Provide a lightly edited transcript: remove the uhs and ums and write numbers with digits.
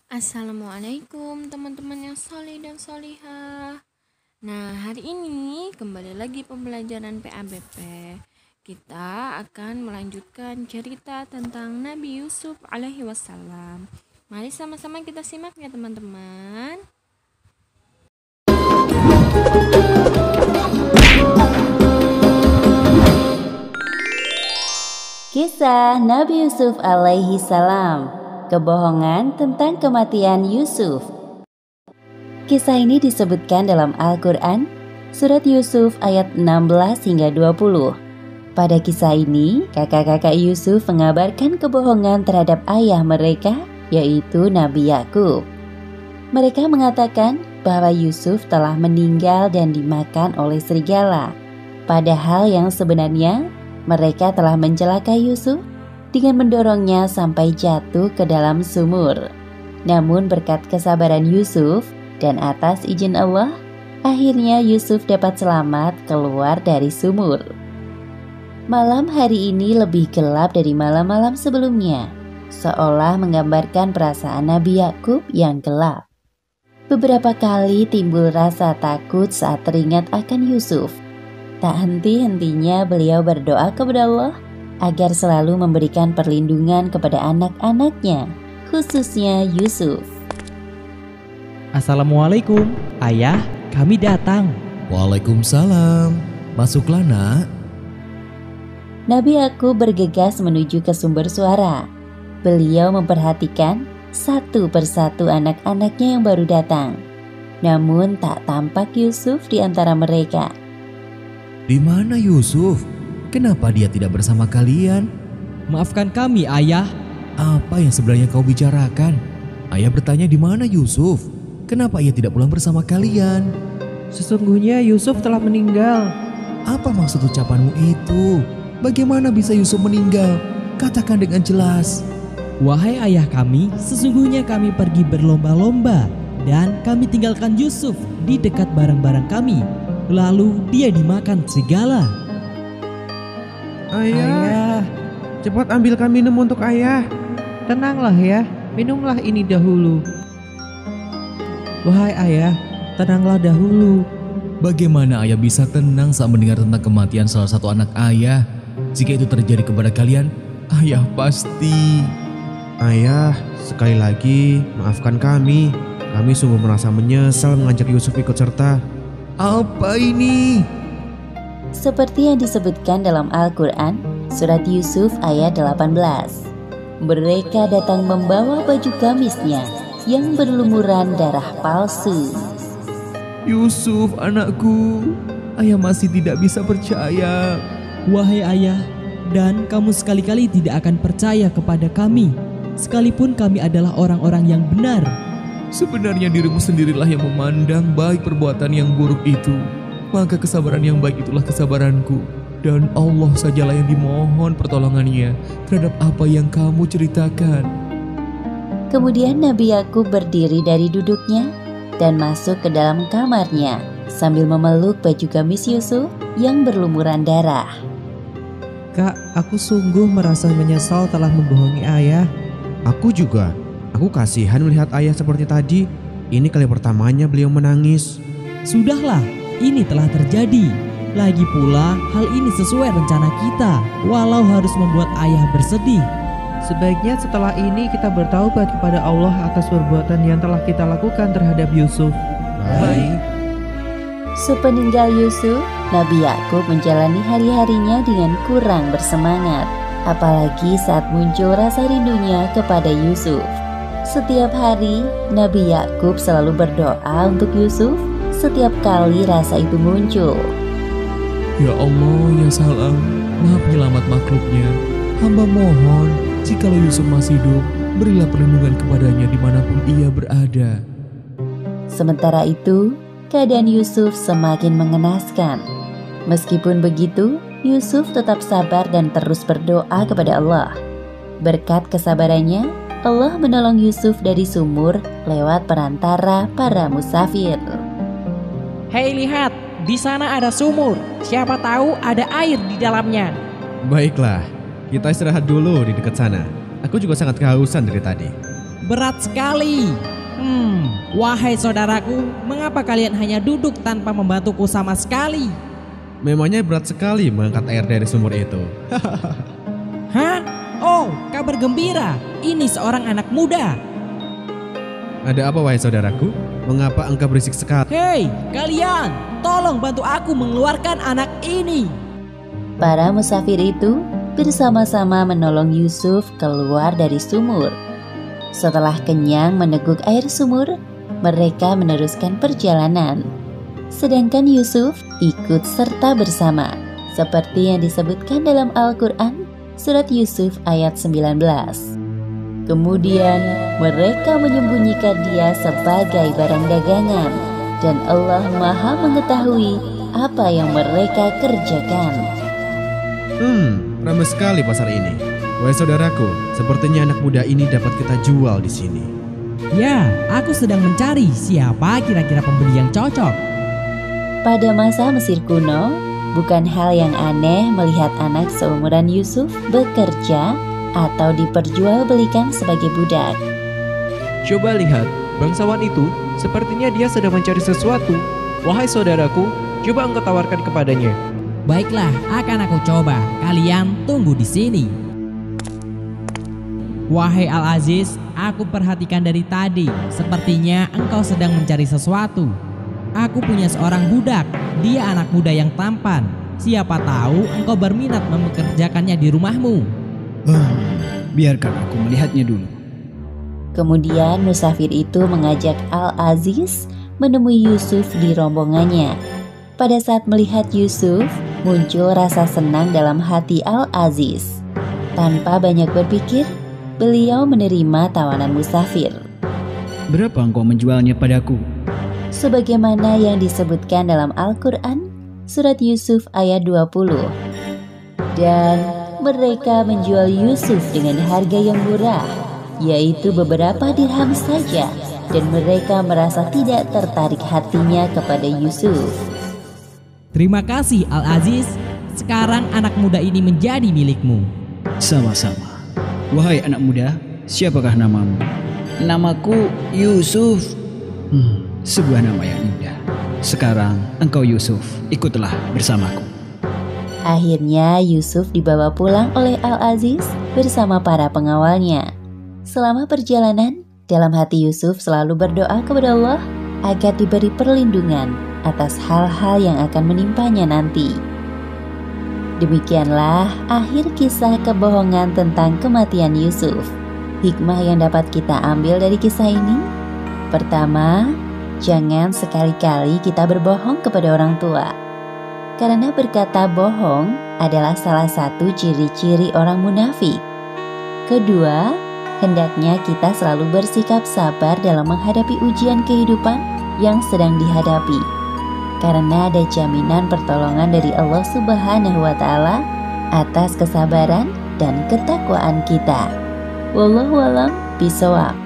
Assalamualaikum teman-teman yang soleh dan solihah. Nah, hari ini kembali lagi pembelajaran PABP. Kita akan melanjutkan cerita tentang Nabi Yusuf alaihi wassalam. Mari sama-sama kita simak ya teman-teman. Kisah Nabi Yusuf alaihi salam. Kebohongan tentang kematian Yusuf. Kisah ini disebutkan dalam Al-Quran, surat Yusuf ayat 16 hingga 20. Pada kisah ini, kakak-kakak Yusuf mengabarkan kebohongan terhadap ayah mereka, yaitu Nabi Yakub. Mereka mengatakan bahwa Yusuf telah meninggal dan dimakan oleh serigala. Padahal yang sebenarnya, mereka telah mencelakai Yusuf dengan mendorongnya sampai jatuh ke dalam sumur. Namun berkat kesabaran Yusuf dan atas izin Allah, akhirnya Yusuf dapat selamat keluar dari sumur. Malam hari ini lebih gelap dari malam-malam sebelumnya, seolah menggambarkan perasaan Nabi Yakub yang gelap. Beberapa kali timbul rasa takut saat teringat akan Yusuf. Tak henti-hentinya beliau berdoa kepada Allah agar selalu memberikan perlindungan kepada anak-anaknya, khususnya Yusuf. Assalamualaikum, ayah, kami datang. Waalaikumsalam, masuklah nak. Nabi Yakub bergegas menuju ke sumber suara. Beliau memperhatikan satu persatu anak-anaknya yang baru datang. Namun tak tampak Yusuf di antara mereka. Di mana Yusuf? Kenapa dia tidak bersama kalian? Maafkan kami, ayah. Apa yang sebenarnya kau bicarakan? Ayah bertanya di mana Yusuf? Kenapa ia tidak pulang bersama kalian? Sesungguhnya Yusuf telah meninggal. Apa maksud ucapanmu itu? Bagaimana bisa Yusuf meninggal? Katakan dengan jelas. Wahai ayah kami, sesungguhnya kami pergi berlomba-lomba dan kami tinggalkan Yusuf di dekat barang-barang kami. Lalu dia dimakan serigala. Ayah, cepat ambilkan minum untuk ayah. Tenanglah ya, minumlah ini dahulu. Wahai ayah, tenanglah dahulu. Bagaimana ayah bisa tenang saat mendengar tentang kematian salah satu anak ayah? Jika itu terjadi kepada kalian, ayah pasti... Ayah, sekali lagi maafkan kami. Kami sungguh merasa menyesal mengajak Yusuf ikut serta. Apa ini? Seperti yang disebutkan dalam Al-Quran, surat Yusuf ayat 18. Mereka datang membawa baju gamisnya yang berlumuran darah palsu. Yusuf anakku, ayah masih tidak bisa percaya. Wahai ayah, dan kamu sekali-kali tidak akan percaya kepada kami, sekalipun kami adalah orang-orang yang benar. Sebenarnya dirimu sendirilah yang memandang baik perbuatan yang buruk itu. Maka kesabaran yang baik itulah kesabaranku. Dan Allah sajalah yang dimohon pertolongannya terhadap apa yang kamu ceritakan. Kemudian Nabi Yakub berdiri dari duduknya dan masuk ke dalam kamarnya sambil memeluk baju gamis Yusuf yang berlumuran darah. Kak, aku sungguh merasa menyesal telah membohongi ayah. Aku juga. Aku kasihan melihat ayah seperti tadi. Ini kali pertamanya beliau menangis. Sudahlah, ini telah terjadi. Lagi pula, hal ini sesuai rencana kita, walau harus membuat ayah bersedih. Sebaiknya setelah ini kita bertaubat kepada Allah atas perbuatan yang telah kita lakukan terhadap Yusuf. Baik. Sepeninggal Yusuf, Nabi Yakub menjalani hari-harinya dengan kurang bersemangat, apalagi saat muncul rasa rindunya kepada Yusuf. Setiap hari, Nabi Yakub selalu berdoa untuk Yusuf setiap kali rasa itu muncul. Ya Allah ya Salam, Maha Penyelamat makhluknya, hamba mohon jikalau Yusuf masih hidup, berilah perlindungan kepadanya dimanapun ia berada. Sementara itu, keadaan Yusuf semakin mengenaskan. Meskipun begitu, Yusuf tetap sabar dan terus berdoa kepada Allah. Berkat kesabarannya, Allah menolong Yusuf dari sumur lewat perantara para musafir. Hei lihat, di sana ada sumur. Siapa tahu ada air di dalamnya. Baiklah, kita istirahat dulu di dekat sana. Aku juga sangat kehausan dari tadi. berat sekali. Wahai saudaraku, mengapa kalian hanya duduk tanpa membantuku sama sekali? Memangnya berat sekali mengangkat air dari sumur itu. Hah? Oh, kabar gembira. Ini seorang anak muda. Ada apa wahai saudaraku? Mengapa engkau berisik sekali? Hei, kalian, tolong bantu aku mengeluarkan anak ini. Para musafir itu bersama-sama menolong Yusuf keluar dari sumur. Setelah kenyang meneguk air sumur, mereka meneruskan perjalanan. Sedangkan Yusuf ikut serta bersama, seperti yang disebutkan dalam Al-Quran, surat Yusuf ayat 19. Kemudian mereka menyembunyikan dia sebagai barang dagangan, dan Allah Maha mengetahui apa yang mereka kerjakan. Ramai sekali pasar ini. Wahai saudaraku, sepertinya anak muda ini dapat kita jual di sini. Ya, aku sedang mencari siapa kira-kira pembeli yang cocok. Pada masa Mesir kuno, bukan hal yang aneh melihat anak seumuran Yusuf bekerja atau diperjualbelikan sebagai budak. Coba lihat, bangsawan itu sepertinya dia sedang mencari sesuatu. Wahai saudaraku, coba engkau tawarkan kepadanya. Baiklah, akan aku coba. Kalian tunggu di sini. Wahai Al-Aziz, aku perhatikan dari tadi. Sepertinya engkau sedang mencari sesuatu. Aku punya seorang budak. Dia anak muda yang tampan. Siapa tahu engkau berminat mempekerjakannya di rumahmu. Biarkan aku melihatnya dulu. Kemudian musafir itu mengajak Al-Aziz menemui Yusuf di rombongannya. Pada saat melihat Yusuf, muncul rasa senang dalam hati Al-Aziz. Tanpa banyak berpikir, beliau menerima tawanan musafir. Berapa engkau menjualnya padaku? Sebagaimana yang disebutkan dalam Al-Quran, surat Yusuf ayat 20. Dan mereka menjual Yusuf dengan harga yang murah, yaitu beberapa dirham saja, dan mereka merasa tidak tertarik hatinya kepada Yusuf. Terima kasih Al-Aziz. Sekarang anak muda ini menjadi milikmu. Sama-sama. Wahai anak muda, siapakah namamu? Namaku Yusuf. Sebuah nama yang indah. Sekarang engkau Yusuf, ikutlah bersamaku. Akhirnya Yusuf dibawa pulang oleh Al-Aziz bersama para pengawalnya. Selama perjalanan, dalam hati Yusuf selalu berdoa kepada Allah agar diberi perlindungan atas hal-hal yang akan menimpanya nanti. Demikianlah akhir kisah kebohongan tentang kematian Yusuf. Hikmah yang dapat kita ambil dari kisah ini: pertama, jangan sekali-kali kita berbohong kepada orang tua, karena berkata bohong adalah salah satu ciri-ciri orang munafik. Kedua, hendaknya kita selalu bersikap sabar dalam menghadapi ujian kehidupan yang sedang dihadapi, karena ada jaminan pertolongan dari Allah Subhanahu wa Ta'ala atas kesabaran dan ketakwaan kita. Wallahu a'lam bishawab.